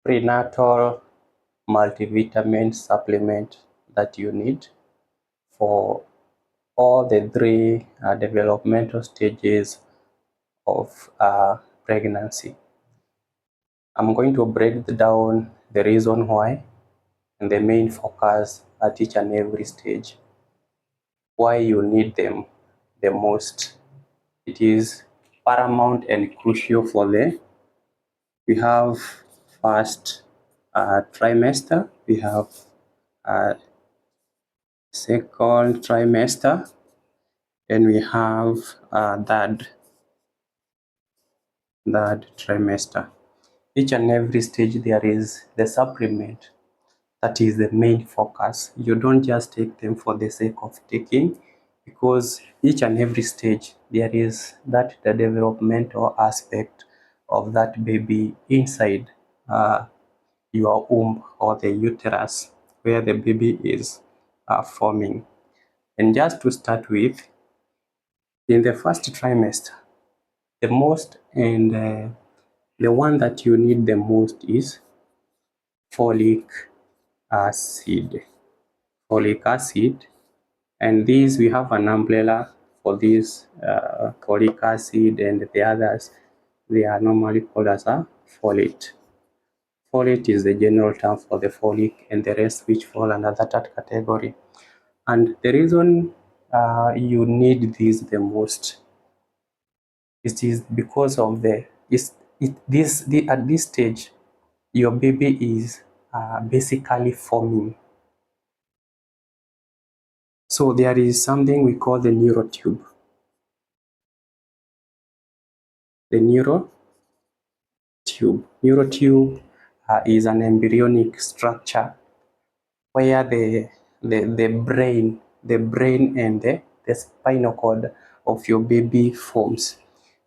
prenatal multivitamin supplement that you need for all the three developmental stages of pregnancy. I'm going to break down the reason why and the main focus at each and every stage, why you need them the most. It is paramount and crucial for we have first trimester, we have second trimester, and we have third trimester. Each and every stage there is the supplement that is the main focus. You don't just take them for the sake of taking, because each and every stage there is the developmental aspect of that baby inside your womb or the uterus where the baby is forming. And just to start with, in the first trimester, the most and the one that you need the most is folic acid. Folic acid, and these we have an umbrella for this folic acid, and the others they are normally called as a folate. Folate is the general term for the folic, and the rest which fall under that category. And the reason you need these the most, it is because of at this stage your baby is basically forming. So there is something we call the neurotube. The neurotube is an embryonic structure where the brain and the spinal cord of your baby forms.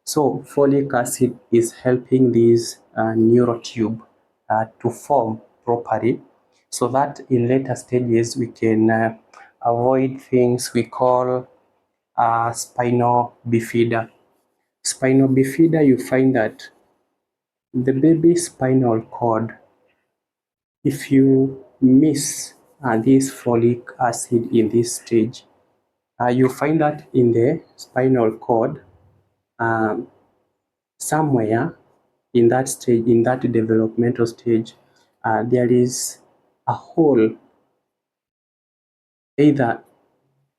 So folic acid is helping this neurotube to form properly, so that in later stages we can avoid things we call spinal bifida. Spinal bifida, you find that the baby's spinal cord, if you miss this folic acid in this stage, you find that in the spinal cord, somewhere in that stage, in that developmental stage, there is a hole, either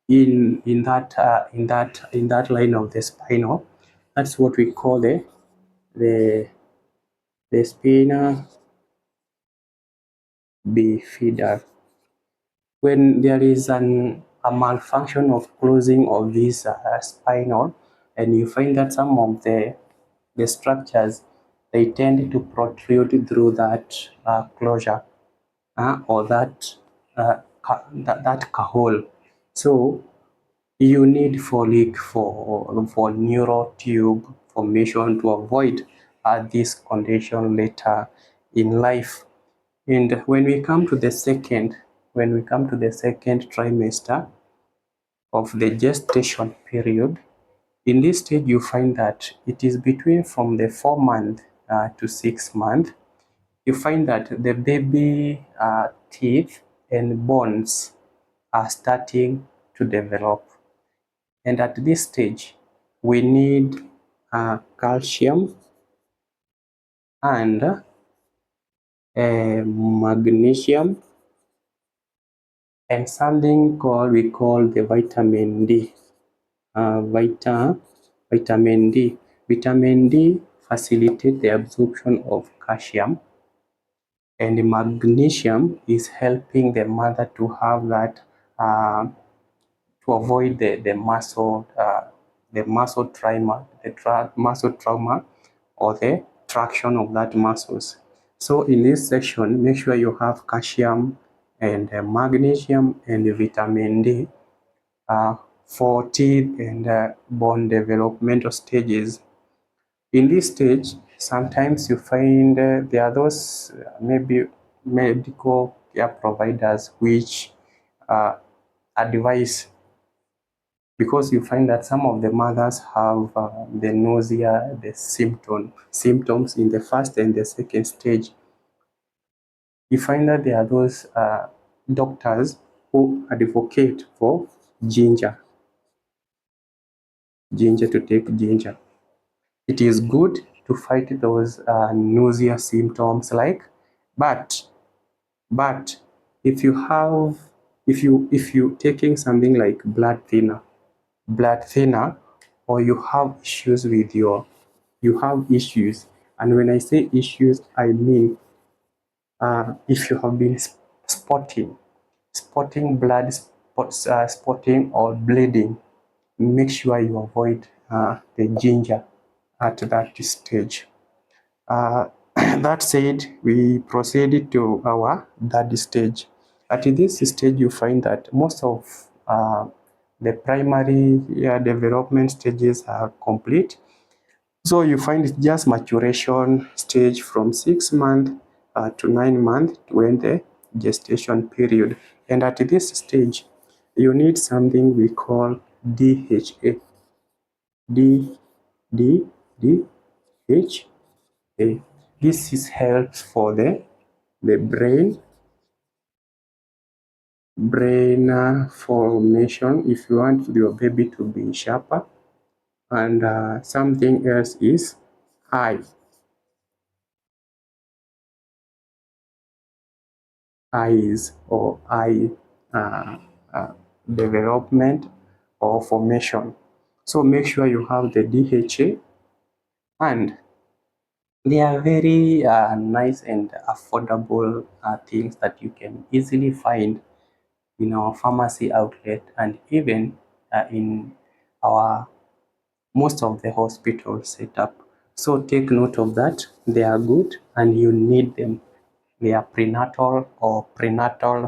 in that line of the spinal. That's what we call the spina bifida. When there is a malfunction of closing of this spinal, and you find that some of the structures, they tend to protrude through that closure or that hole. So you need folic for neural tube formation to avoid this condition later in life. And when we come to the second trimester of the gestation period, in this stage you find that it is between from the 4-month to 6-month. You find that the baby teeth and bones are starting to develop, and at this stage we need calcium and magnesium and something we call the vitamin D. Vitamin D. Vitamin D facilitates the absorption of calcium, and magnesium is helping the mother to have that to avoid the muscle trauma or the traction of that muscles. So in this section, make sure you have calcium and magnesium and vitamin D for teeth and bone developmental stages. In this stage, sometimes you find there are those maybe medical care providers which advise because you find that some of the mothers have the nausea, the symptoms in the first and the second stage. You find that there are those doctors who advocate for ginger to take ginger. It is good to fight those nausea symptoms but if you taking something like blood thinner, or you have issues and when I say issues, I mean if you have been spotting blood, spotting or bleeding, make sure you avoid the ginger at that stage. That said, we proceeded to our third stage. At this stage, you find that most of the primary development stages are complete. So you find it's just maturation stage from 6 months to 9 months when the gestation period. And at this stage, you need something we call DHA. D, D, D, H, A. This is helps for the brain formation if you want your baby to be sharper. And something else is eye. Eyes or eye uh, uh, development or formation. So make sure you have the DHA, and they are very nice and affordable things that you can easily find in our pharmacy outlet and even in our most of the hospital setup. So take note of that. They are good and you need them. They are prenatal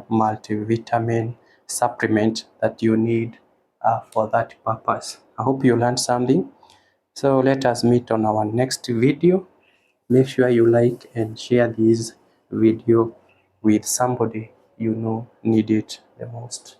multivitamin supplement that you need for that purpose. I hope you learned something. So let us meet on our next video. Make sure you like and share this video with somebody you know need it the most.